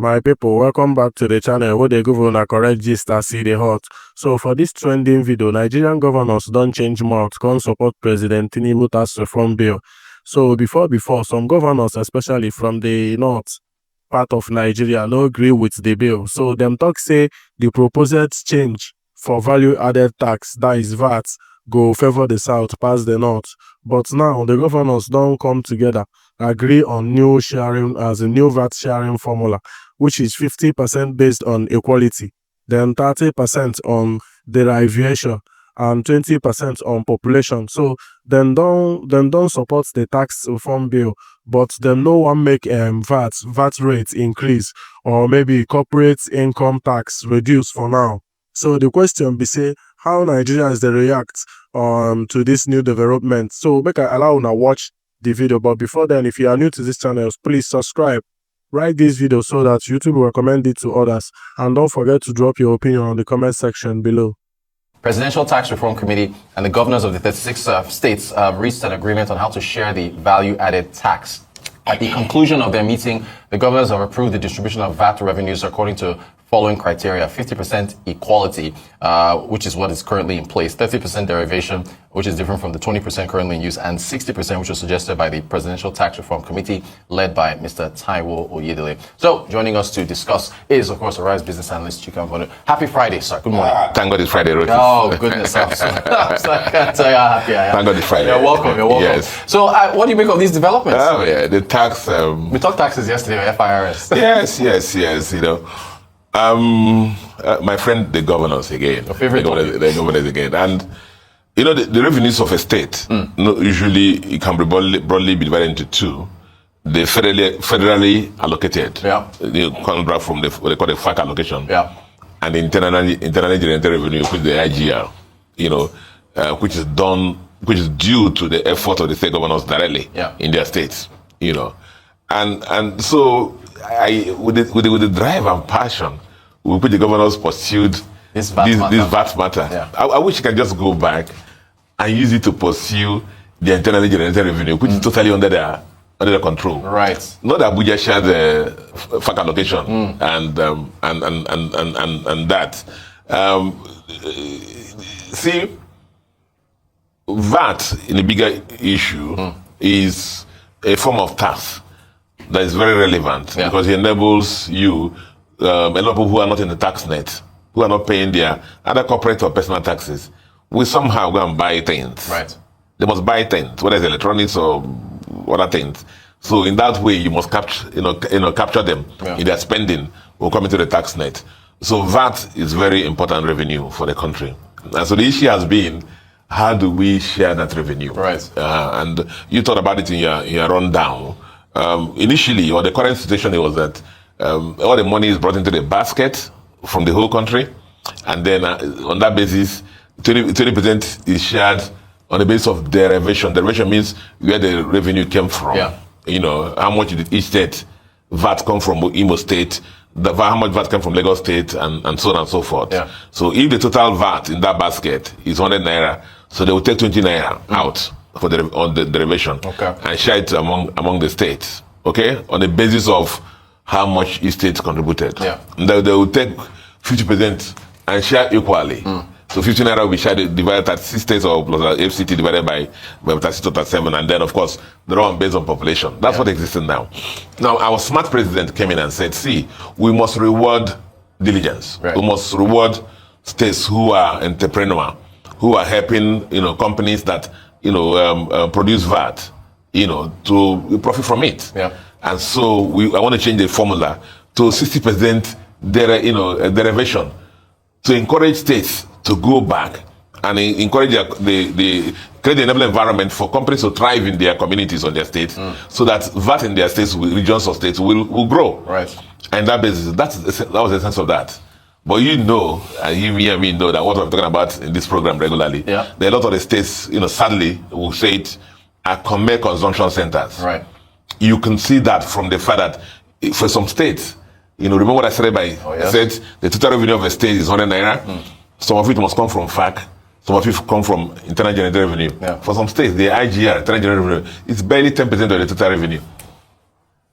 My people, welcome back to the channel where they give una correct gist as e dey hot. So for this trending video, Nigerian governors don't change mouth, come support President Tinubu tax reform bill. So before, some governors, especially from the north part of Nigeria, no agree with the bill. So them talk say the proposed change for value-added tax, that is VAT, go favor the south pass the north. But now the governors don't come together, agree on new sharing as a new VAT sharing formula, which is 50% based on equality, then 30% on derivation, and 20% on population. So then don't support the tax reform bill, but them no one make VAT rate increase, or maybe corporate income tax reduce for now. So the question be say, how Nigerians they react to this new development? So make I allow now watch the video, but before then, if you are new to this channel, please subscribe. Write this video so that YouTube will recommend it to others, and don't forget to drop your opinion on the comment section below. Presidential Tax Reform Committee and the governors of the 36 states reached an agreement on how to share the value-added tax. At the conclusion of their meeting, the governors have approved the distribution of VAT revenues according to following criteria: 50% equality, which is what is currently in place, 30% derivation, which is different from the 20% currently in use, and 60%, which was suggested by the Presidential Tax Reform Committee, led by Mr. Taiwo Oyedele. So, joining us to discuss is, of course, Arise business analyst Chika Mbono. Happy Friday, sir. Good morning. Thank God it's Friday, Rocky. Oh, goodness. I can't tell you how happy I am. Thank God it's Friday. You're welcome. Yes. So, what do you make of these developments? Oh, yeah, the tax... We talked taxes yesterday with FIRS. yes, you know. My friend, the governors again. Your favorite the governors again. And, you know, the revenues of a state, usually it can be broadly be divided into two. The federally allocated, the contract from what they call the FAC allocation, and the internally generated revenue, which is the IGR, you know, which is due to the effort of the state governors directly in their states, you know. And so with the drive and passion with which the governors pursued this VAT matter, I wish you can just go back and use it to pursue the internally generated revenue, which is totally under their control. Right. Not that Abuja shared the FAC allocation and that. See, VAT in a bigger issue is a form of tax that is very relevant because it enables you, a lot of people who are not in the tax net, who are not paying their other corporate or personal taxes, will somehow go and buy things. Right. They must buy things, whether it's electronics or other things. So in that way, you must capture them in their spending will come into the tax net. So VAT is very important revenue for the country. And so the issue has been, how do we share that revenue? Right. And you thought about it in your rundown. Initially, or the current situation was that all the money is brought into the basket from the whole country, and then on that basis, 20% is shared on the basis of derivation. Derivation means where the revenue came from. You know, how much did each state VAT come from Imo State, how much VAT came from Lagos State, and so on and so forth. So if the total VAT in that basket is 100 naira, so they will take 20 naira out for on the derivation and share it among the states, on the basis of how much each state contributed. And they will take 50% and share equally. So 50 naira will be shared, divided at 6 states or plus FCT divided by 36 to 37, and then of course they're all based on population. That's what exists now. Now our smart president came in and said, see, we must reward diligence. We must reward states who are entrepreneur, who are helping companies that produce VAT, to profit from it. And so I want to change the formula to 60% derivation to encourage states to go back and encourage the create an enabling environment for companies to thrive in their communities or their states, so that VAT in their states, regions or states will grow. Right. And that basis, that was the sense of that. But you hear me know that what I'm talking about in this program regularly. There are a lot of the states, sadly, will say it, are common consumption centers. Right. You can see that from the fact that for some states, remember what I said I said the total revenue of a state is 100 naira. Some of it must come from FAC. Some of it come from internal generated revenue. For some states, the IGR, internal generated revenue, is barely 10% of the total revenue.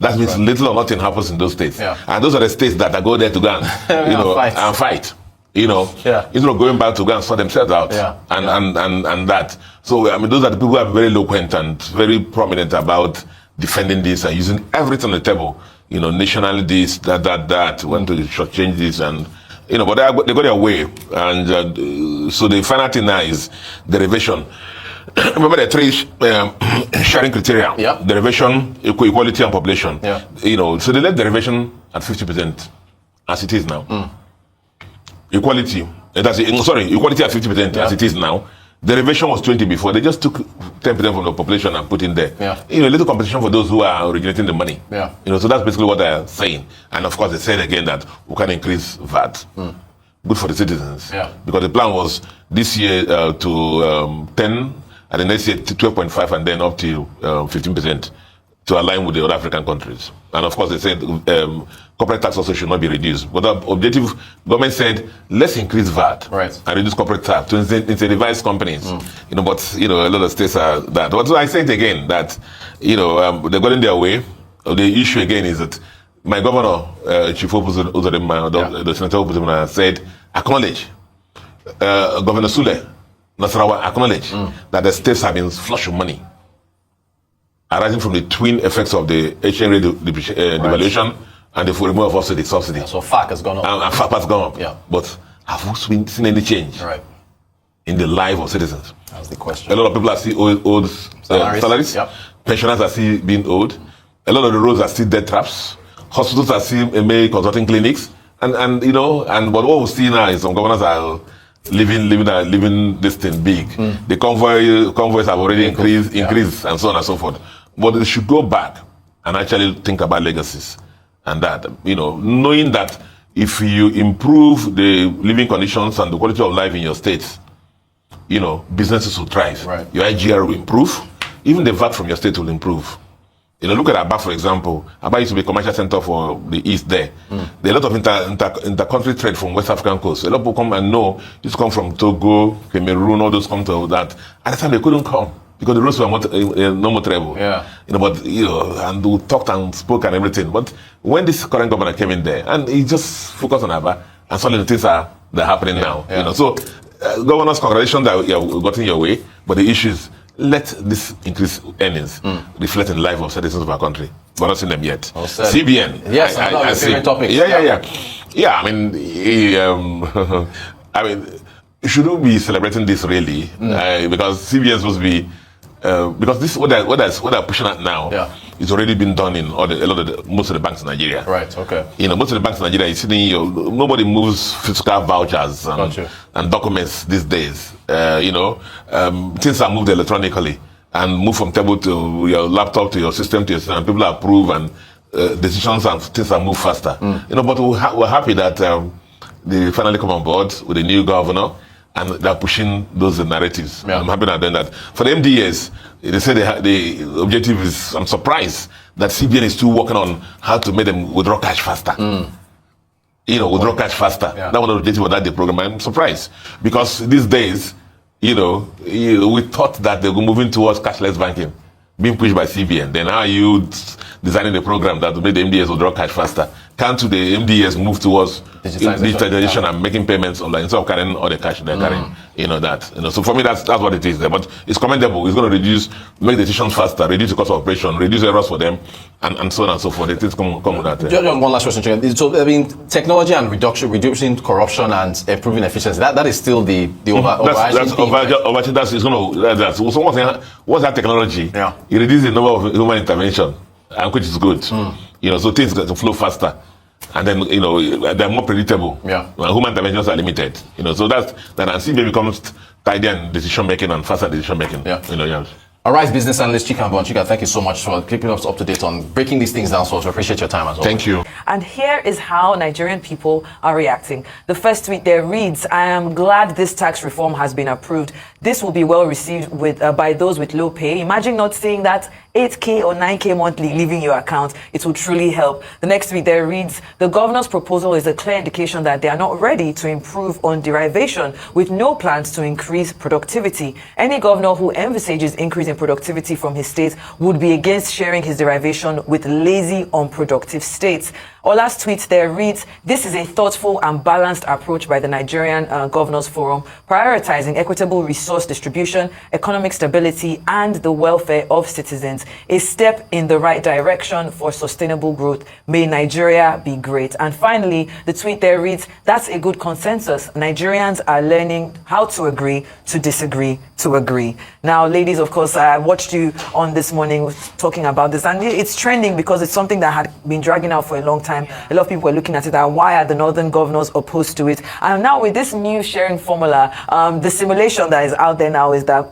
That means little or nothing happens in those states. Yeah. And those are the states that are go there to go and, and fight. Instead of going back to go and sort themselves out. And that. So, I mean, those are the people who are very eloquent and very prominent about defending this and using everything on the table. Nationally this, that, want to change this and, but they got their way. And so the final thing now is derivation. Remember the three sharing criteria: derivation, equality, and population. So they left derivation at 50% as it is now. Equality, equality at 50% as it is now. Derivation was 20 before. They just took 10% from the population and put in there. A little competition for those who are originating the money. So that's basically what they're saying. And of course, they said again that we can increase VAT. Good for the citizens. Because the plan was this year to 10. And the next year, 12.5, and then up to 15% to align with the other African countries. And of course, they said corporate tax also should not be reduced. But the objective, government said, let's increase VAT and reduce corporate tax to incentivize companies. But a lot of states are that. But I say it again that they're going their way. The issue again is that my governor, Chief Uzodimma, the Senator Uzodimma, said, acknowledge Governor Sule. Nasarawa acknowledge that the states have been flush with money arising from the twin effects of the exchange rate devaluation and the removal of subsidy. So FAC has gone up. And FAC has gone up. But have we seen any change in the life of citizens? That's the question. A lot of people are still owed salaries. Pensioners are still being owed. A lot of the roads are still dead traps. Hospitals are still consulting clinics. And but what we see now is some governors are living this thing big. The convoys have already increased and so on and so forth. But they should go back and actually think about legacies and that, knowing that if you improve the living conditions and the quality of life in your state, businesses will thrive. Your IGR will improve. Even the VAT from your state will improve. Look at Aba, for example. Aba used to be a commercial center for the East there. There are a lot of inter-country trade from West African coast. A lot of people come and know this come from Togo, Cameroon, all those come to that. At the time, they couldn't come because the roads were no more travel. And we talked and spoke and everything. But when this current governor came in there, and he just focused on Aba, and suddenly things they're happening now. So, governors, congratulations that you got in your way, but the issue is, let this increased earnings reflect in the life of citizens of our country. We're not seeing them yet. CBN. Yes, I see. Favorite topic. Yeah, I mean, shouldn't be celebrating this really because CBN is supposed to be because this what they're pushing at now it's already been done in most of the banks in Nigeria. Most of the banks in Nigeria, nobody moves physical vouchers and documents these days. Things are moved electronically and moved from table to your laptop to your system to your system, and people approve and decisions and things are moved faster. But we're happy that they finally come on board with the new governor. And they're pushing those narratives. I'm happy they're doing that. For the MDAs, they say the objective is, I'm surprised that CBN is still working on how to make them withdraw cash faster. Withdraw cash faster. That was the objective of that program. I'm surprised. Because these days, we thought that they were moving towards cashless banking, being pushed by CBN. Then how are you designing the program that will make the MDAs withdraw cash faster? Can't the MDAs move towards digitalization and making payments online instead of carrying all the cash they're carrying? So for me, that's what it is there. But it's commendable. It's going to make decisions faster, reduce the cost of operation, reduce errors for them, and so on and so forth. It is come with that. Just one last question. So technology and reducing corruption and improving efficiency. That is still the overarching. So what's that technology? It reduces the number of human intervention, which is good. So things get to flow faster. And then, they're more predictable. Human interventions are limited. So that's that. And CBN becomes tidier in decision making and faster decision making. All right, business analyst Chika Mbon. Chika, thank you so much for keeping us up to date on breaking these things down. So I appreciate your time as well. Thank you. And here is how Nigerian people are reacting. The first tweet there reads, "I am glad this tax reform has been approved. this will be well received by those with low pay. Imagine not seeing that 8K or 9K monthly leaving your account. It will truly help. The next tweet there reads, the governor's proposal is a clear indication that they are not ready to improve on derivation with no plans to increase productivity. Any governor who envisages increase in productivity from his state would be against sharing his derivation with lazy, unproductive states. Our last tweet there reads, this is a thoughtful and balanced approach by the Nigerian Governors Forum, prioritizing equitable resource distribution, economic stability, and the welfare of citizens. A step in the right direction for sustainable growth. May Nigeria be great. And finally, the tweet there reads, that's a good consensus. Nigerians are learning how to agree, to disagree, to agree. Now, ladies, of course, I watched you on this morning talking about this, and it's trending because it's something that had been dragging out for a long time. A lot of people were looking at it and why are the northern governors opposed to it? And now with this new sharing formula, the simulation that is out there now is that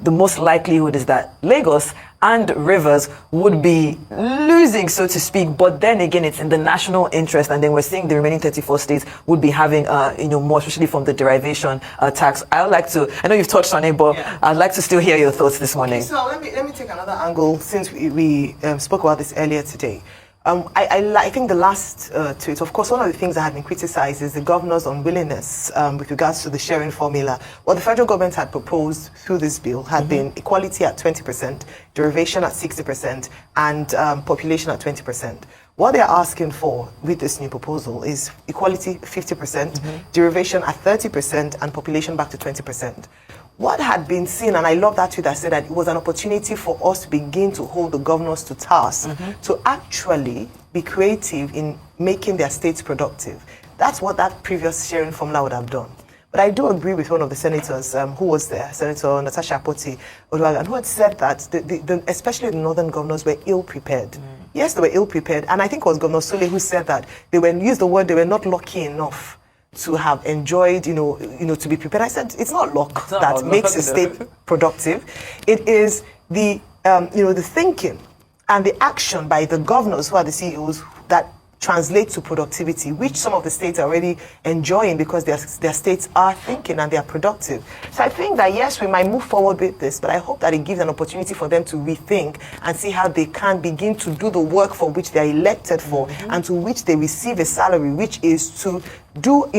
the most likelihood is that Lagos and Rivers would be losing, so to speak. But then again, it's in the national interest. And then we're seeing the remaining 34 states would be having, more, especially from the derivation tax. I know you've touched on it, but I'd like to still hear your thoughts this morning. So let me take another angle since we spoke about this earlier today. I think the last tweet, of course, one of the things that had been criticized is the governor's unwillingness with regards to the sharing formula. What the federal government had proposed through this bill had been equality at 20%, derivation at 60%, and population at 20%. What they're asking for with this new proposal is equality 50%, derivation at 30%, and population back to 20%. What had been seen, and I love that tweet that said that it was an opportunity for us to begin to hold the governors to task, to actually be creative in making their states productive. That's what that previous sharing formula would have done. But I do agree with one of the senators who was there, Senator Natasha Akpoti, who had said that especially the northern governors were ill-prepared. Yes, they were ill-prepared, and I think it was Governor Sule who said that they were not lucky enough to have enjoyed, to be prepared. I said, it's not luck that makes a state productive. It is the thinking and the action by the governors who are the CEOs that translate to productivity, which some of the states are already enjoying because their states are thinking and they are productive. So I think that, yes, we might move forward with this, but I hope that it gives an opportunity for them to rethink and see how they can begin to do the work for which they are elected for and to which they receive a salary, which is to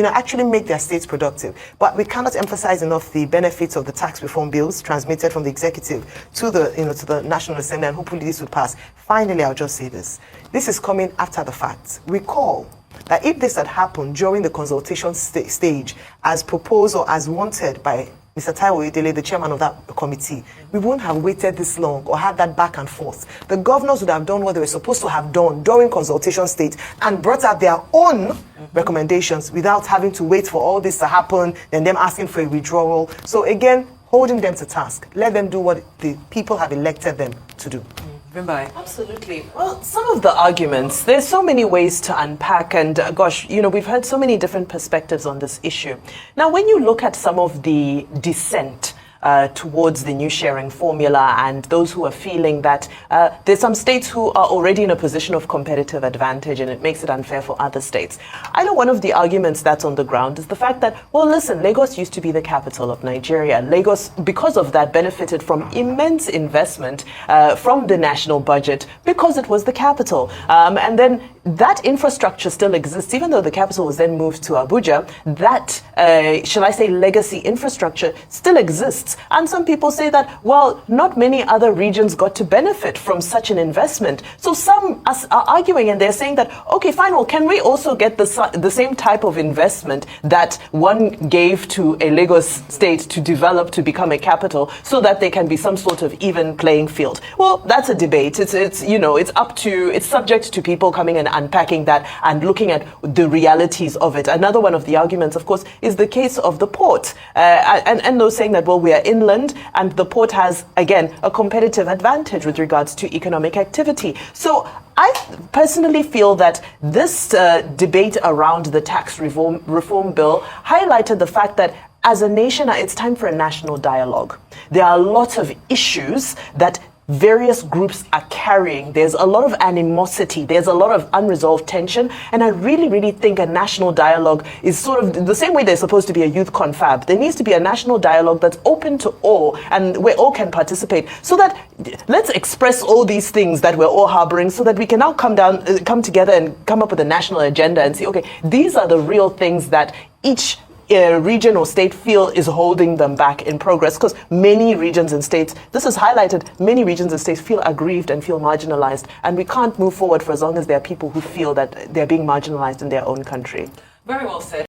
actually make their states productive. But we cannot emphasize enough the benefits of the tax reform bills transmitted from the executive to the National Assembly, and hopefully this will pass. Finally, I'll just say this. This is coming after the fact. Recall that if this had happened during the consultation stage, as proposed or as wanted by Mr. Taiwo Idele, the chairman of that committee, we wouldn't have waited this long or had that back and forth. The governors would have done what they were supposed to have done during consultation stage and brought out their own recommendations without having to wait for all this to happen and them asking for a withdrawal. So again, holding them to task. Let them do what the people have elected them to do. Absolutely. Well, some of the arguments, there's so many ways to unpack, and we've heard so many different perspectives on this issue. Now, when you look at some of the dissent towards the new sharing formula and those who are feeling that there's some states who are already in a position of competitive advantage and it makes it unfair for other states. I know one of the arguments that's on the ground is the fact that, well, listen, Lagos used to be the capital of Nigeria. Lagos, because of that, benefited from immense investment from the national budget because it was the capital. And then that infrastructure still exists, even though the capital was then moved to Abuja. That, shall I say, legacy infrastructure still exists. And some people say that, well, not many other regions got to benefit from such an investment. So some are arguing and they're saying that, okay, fine, well, can we also get the same type of investment that one gave to a Lagos state to develop to become a capital so that there can be some sort of even playing field? Well, that's a debate. It's subject to people coming and unpacking that and looking at the realities of it. Another one of the arguments, of course, is the case of the port. And those saying that, well, we are inland and the port has, again, a competitive advantage with regards to economic activity. So I personally feel that this debate around the tax reform bill highlighted the fact that as a nation, it's time for a national dialogue. There are lots of issues that various groups are carrying. There's a lot of animosity, there's a lot of unresolved tension, and I really, really think a national dialogue is sort of the same way there's supposed to be a youth confab. There needs to be a national dialogue that's open to all and where all can participate, so that let's express all these things that we're all harboring, so that we can now come together and come up with a national agenda and say, okay, these are the real things that each region or state feel is holding them back in progress, because many regions and states, this is highlighted, many regions and states feel aggrieved and feel marginalized, and we can't move forward for as long as there are people who feel that they're being marginalized in their own country. Very well said.